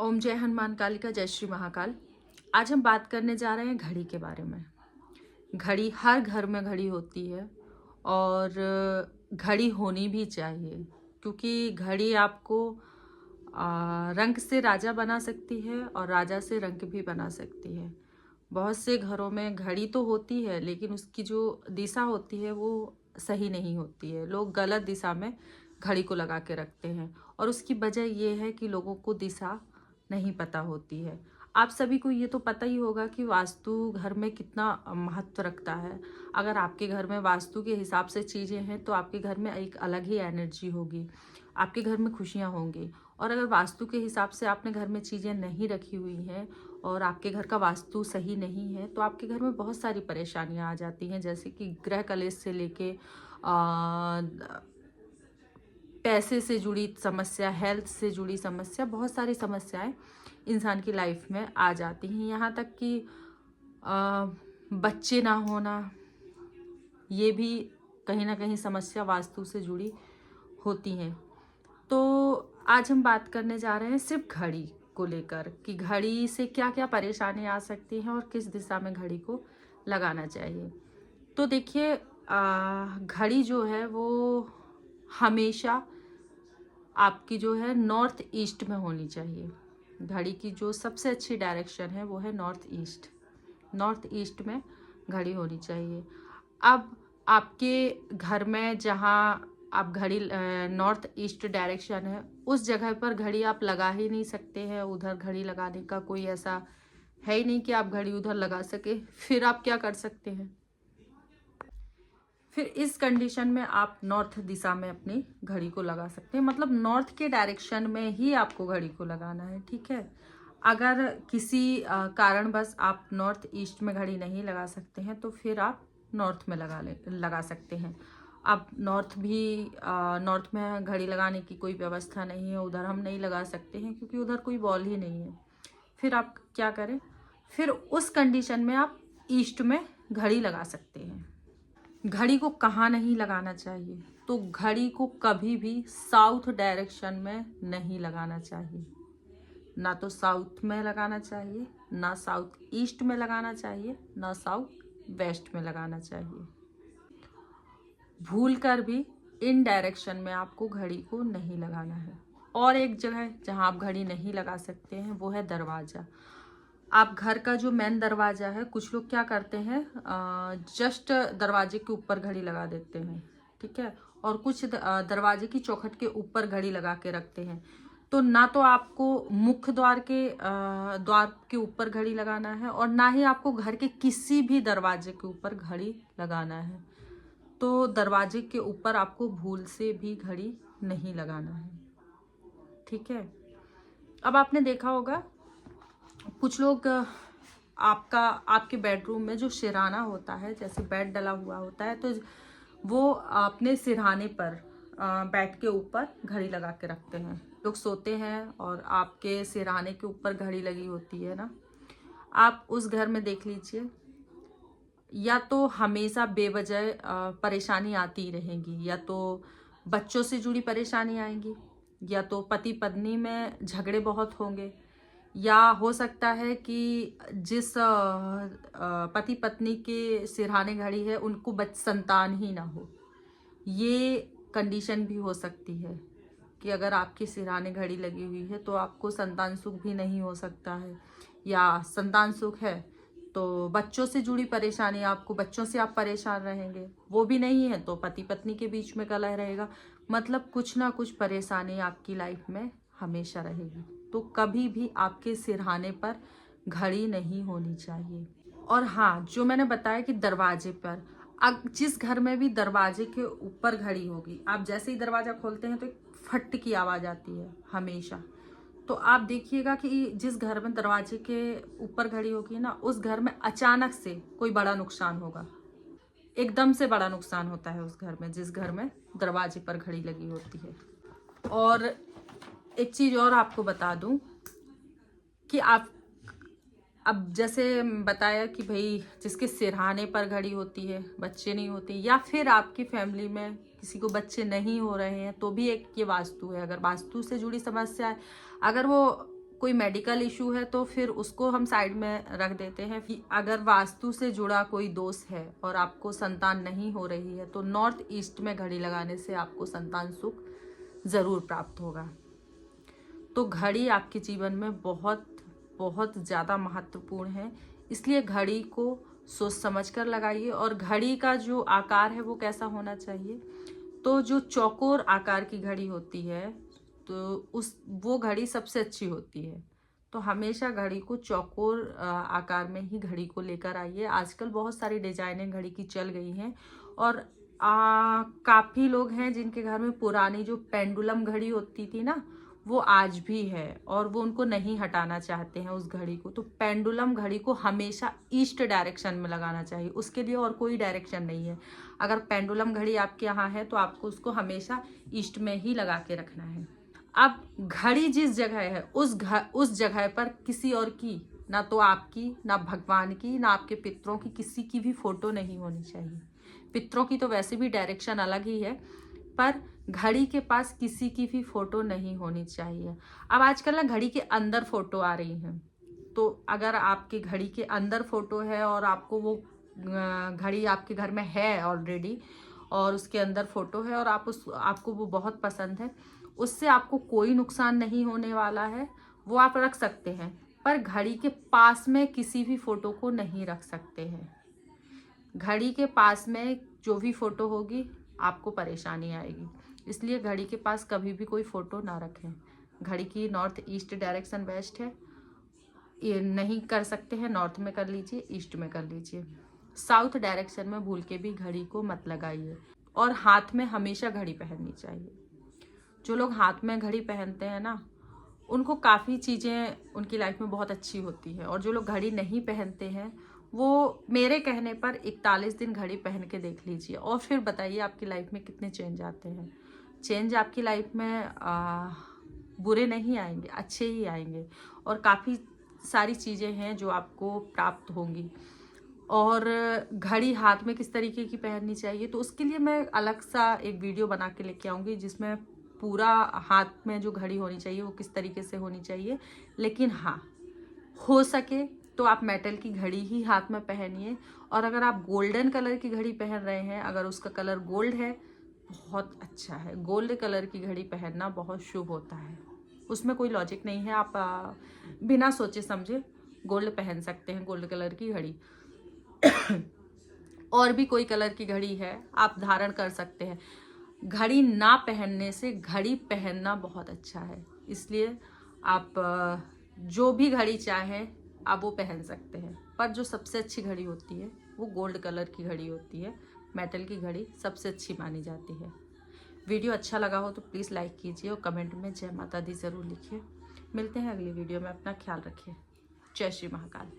ओम जय हनुमान कालिका जय श्री महाकाल। आज हम बात करने जा रहे हैं घड़ी के बारे में। घड़ी हर घर में घड़ी होती है और घड़ी होनी भी चाहिए, क्योंकि घड़ी आपको रंक से राजा बना सकती है और राजा से रंक भी बना सकती है। बहुत से घरों में घड़ी तो होती है, लेकिन उसकी जो दिशा होती है वो सही नहीं होती है। लोग गलत दिशा में घड़ी को लगा के रखते हैं और उसकी वजह ये है कि लोगों को दिशा नहीं पता होती है। आप सभी को ये तो पता ही होगा कि वास्तु घर में कितना महत्व रखता है। अगर आपके घर में वास्तु के हिसाब से चीज़ें हैं तो आपके घर में एक अलग ही एनर्जी होगी, आपके घर में खुशियाँ होंगी। और अगर वास्तु के हिसाब से आपने घर में चीज़ें नहीं रखी हुई हैं और आपके घर का वास्तु सही नहीं है तो आपके घर में बहुत सारी परेशानियाँ आ जाती हैं, जैसे कि गृह कलेश से लेके पैसे से जुड़ी समस्या, हेल्थ से जुड़ी समस्या, बहुत सारी समस्याएं इंसान की लाइफ में आ जाती हैं। यहाँ तक कि बच्चे ना होना, ये भी कहीं ना कहीं समस्या वास्तु से जुड़ी होती हैं। तो आज हम बात करने जा रहे हैं सिर्फ घड़ी को लेकर कि घड़ी से क्या क्या परेशानी आ सकती हैं और किस दिशा में घड़ी को लगाना चाहिए। तो देखिए, घड़ी जो है वो हमेशा आपकी जो है नॉर्थ ईस्ट में होनी चाहिए। घड़ी की जो सबसे अच्छी डायरेक्शन है वो है नॉर्थ ईस्ट। नॉर्थ ईस्ट में घड़ी होनी चाहिए। अब आपके घर में जहाँ आप घड़ी नॉर्थ ईस्ट डायरेक्शन है उस जगह पर घड़ी आप लगा ही नहीं सकते हैं। उधर घड़ी लगाने का कोई ऐसा है ही नहीं कि आप घड़ी उधर लगा सके। फिर आप क्या कर सकते हैं? फिर इस कंडीशन में आप नॉर्थ दिशा में अपनी घड़ी को लगा सकते हैं, मतलब नॉर्थ के डायरेक्शन में ही आपको घड़ी को लगाना है। ठीक है। अगर किसी कारणवश आप नॉर्थ ईस्ट में घड़ी नहीं लगा सकते हैं तो फिर आप नॉर्थ में लगा सकते हैं। अब नॉर्थ में घड़ी लगाने की कोई व्यवस्था नहीं है, उधर हम नहीं लगा सकते हैं क्योंकि उधर कोई वॉल ही नहीं है। फिर आप क्या करें? फिर उस कंडीशन में आप ईस्ट में घड़ी लगा सकते हैं। घड़ी को कहाँ नहीं लगाना चाहिए? तो घड़ी को कभी भी साउथ डायरेक्शन में नहीं लगाना चाहिए। ना तो साउथ में लगाना चाहिए, ना साउथ ईस्ट में लगाना चाहिए, ना साउथ वेस्ट में लगाना चाहिए। भूल कर भी इन डायरेक्शन में आपको घड़ी को नहीं लगाना है। और एक जगह जहाँ आप घड़ी नहीं लगा सकते हैं वो है दरवाज़ा। आप घर का जो मेन दरवाज़ा है, कुछ लोग क्या करते हैं, जस्ट दरवाजे के ऊपर घड़ी लगा देते हैं। ठीक है। और कुछ दरवाजे की चौखट के ऊपर घड़ी लगा के रखते हैं। तो ना तो आपको मुख्य द्वार के ऊपर घड़ी लगाना है और ना ही आपको घर के किसी भी दरवाजे के ऊपर घड़ी लगाना है। तो दरवाजे के ऊपर आपको भूल से भी घड़ी नहीं लगाना है। ठीक है। अब आपने देखा होगा कुछ लोग आपके बेडरूम में जो सिरहाना होता है, जैसे बेड डला हुआ होता है, तो वो अपने सिरहाने पर बेड के ऊपर घड़ी लगा के रखते हैं। लोग सोते हैं और आपके सिरहाने के ऊपर घड़ी लगी होती है ना। आप उस घर में देख लीजिए, या तो हमेशा बेवजह परेशानी आती रहेगी, या तो बच्चों से जुड़ी परेशानी आएंगी, या तो पति पत्नी में झगड़े बहुत होंगे, या हो सकता है कि जिस पति पत्नी के सिरहाने घड़ी है उनको संतान ही ना हो। ये कंडीशन भी हो सकती है कि अगर आपकी सिरहाने घड़ी लगी हुई है तो आपको संतान सुख भी नहीं हो सकता है, या संतान सुख है तो बच्चों से जुड़ी परेशानी, आपको बच्चों से आप परेशान रहेंगे। वो भी नहीं है तो पति पत्नी के बीच में कलह रहेगा। मतलब कुछ ना कुछ परेशानी आपकी लाइफ में हमेशा रहेगी। तो कभी भी आपके सिरहाने पर घड़ी नहीं होनी चाहिए। और हाँ, जो मैंने बताया कि दरवाजे पर, जिस घर में भी दरवाजे के ऊपर घड़ी होगी, आप जैसे ही दरवाजा खोलते हैं तो एक फट की आवाज़ आती है हमेशा। तो आप देखिएगा कि जिस घर में दरवाजे के ऊपर घड़ी होगी ना, उस घर में अचानक से कोई बड़ा नुकसान होगा। एकदम से बड़ा नुकसान होता है उस घर में, जिस घर में दरवाजे पर घड़ी लगी होती है। और एक चीज़ और आपको बता दूं कि आप अब जैसे बताया कि भाई जिसके सिरहाने पर घड़ी होती है, बच्चे नहीं होते, या फिर आपकी फैमिली में किसी को बच्चे नहीं हो रहे हैं, तो भी एक ये वास्तु है। अगर वास्तु से जुड़ी समस्या है, अगर वो कोई मेडिकल इशू है तो फिर उसको हम साइड में रख देते हैं। कि अगर वास्तु से जुड़ा कोई दोष है और आपको संतान नहीं हो रही है तो नॉर्थ ईस्ट में घड़ी लगाने से आपको संतान सुख ज़रूर प्राप्त होगा। तो घड़ी आपके जीवन में बहुत बहुत ज़्यादा महत्वपूर्ण है, इसलिए घड़ी को सोच समझ कर लगाइए। और घड़ी का जो आकार है वो कैसा होना चाहिए, तो जो चौकोर आकार की घड़ी होती है तो वो घड़ी सबसे अच्छी होती है। तो हमेशा घड़ी को चौकोर आकार में ही घड़ी को लेकर आइए। आजकल बहुत सारी डिजाइनें घड़ी की चल गई हैं और काफ़ी लोग हैं जिनके घर में पुरानी जो पेंडुलम घड़ी होती थी ना, वो आज भी है और वो उनको नहीं हटाना चाहते हैं उस घड़ी को। तो पेंडुलम घड़ी को हमेशा ईस्ट डायरेक्शन में लगाना चाहिए, उसके लिए और कोई डायरेक्शन नहीं है। अगर पेंडुलम घड़ी आपके यहाँ है तो आपको उसको हमेशा ईस्ट में ही लगा के रखना है। अब घड़ी जिस जगह है उस जगह पर किसी और की, ना तो आपकी, ना भगवान की, ना आपके पितरों की, किसी की भी फोटो नहीं होनी चाहिए। पितरों की तो वैसे भी डायरेक्शन अलग ही है, पर घड़ी के पास किसी की भी फोटो नहीं होनी चाहिए। अब आजकल ना घड़ी के अंदर फोटो आ रही हैं, तो अगर आपके घड़ी के अंदर फोटो है और आपको वो घड़ी आपके घर में है ऑलरेडी और उसके अंदर फोटो है और आपको वो बहुत पसंद है, उससे आपको कोई नुकसान नहीं होने वाला है, वो आप रख सकते हैं। पर घड़ी के पास में किसी भी फोटो को नहीं रख सकते हैं। घड़ी के पास में जो भी फोटो होगी आपको परेशानी आएगी, इसलिए घड़ी के पास कभी भी कोई फोटो ना रखें। घड़ी की नॉर्थ ईस्ट डायरेक्शन बेस्ट है, ये नहीं कर सकते हैं नॉर्थ में कर लीजिए, ईस्ट में कर लीजिए। साउथ डायरेक्शन में भूल के भी घड़ी को मत लगाइए। और हाथ में हमेशा घड़ी पहननी चाहिए। जो लोग हाथ में घड़ी पहनते हैं ना, उनको काफ़ी चीज़ें उनकी लाइफ में बहुत अच्छी होती है। और जो लोग घड़ी नहीं पहनते हैं वो मेरे कहने पर 41 दिन घड़ी पहन के देख लीजिए और फिर बताइए आपकी लाइफ में कितने चेंज आते हैं। चेंज आपकी लाइफ में बुरे नहीं आएंगे, अच्छे ही आएंगे और काफ़ी सारी चीज़ें हैं जो आपको प्राप्त होंगी। और घड़ी हाथ में किस तरीके की पहननी चाहिए, तो उसके लिए मैं अलग सा एक वीडियो बना के लेके आऊँगी जिसमें पूरा हाथ में जो घड़ी होनी चाहिए वो किस तरीके से होनी चाहिए। लेकिन हाँ, हो सके तो आप मेटल की घड़ी ही हाथ में पहनिए। और अगर आप गोल्डन कलर की घड़ी पहन रहे हैं, अगर उसका कलर गोल्ड है, बहुत अच्छा है। गोल्ड कलर की घड़ी पहनना बहुत शुभ होता है, उसमें कोई लॉजिक नहीं है। आप बिना सोचे समझे गोल्ड पहन सकते हैं, गोल्ड कलर की घड़ी। और भी कोई कलर की घड़ी है आप धारण कर सकते हैं। घड़ी ना पहनने से घड़ी पहनना बहुत अच्छा है, इसलिए आप जो भी घड़ी चाहें आप वो पहन सकते हैं। पर जो सबसे अच्छी घड़ी होती है वो गोल्ड कलर की घड़ी होती है। मेटल की घड़ी सबसे अच्छी मानी जाती है। वीडियो अच्छा लगा हो तो प्लीज़ लाइक कीजिए और कमेंट में जय माता दी ज़रूर लिखिए। मिलते हैं अगली वीडियो में, अपना ख्याल रखिए। जय श्री महाकाल।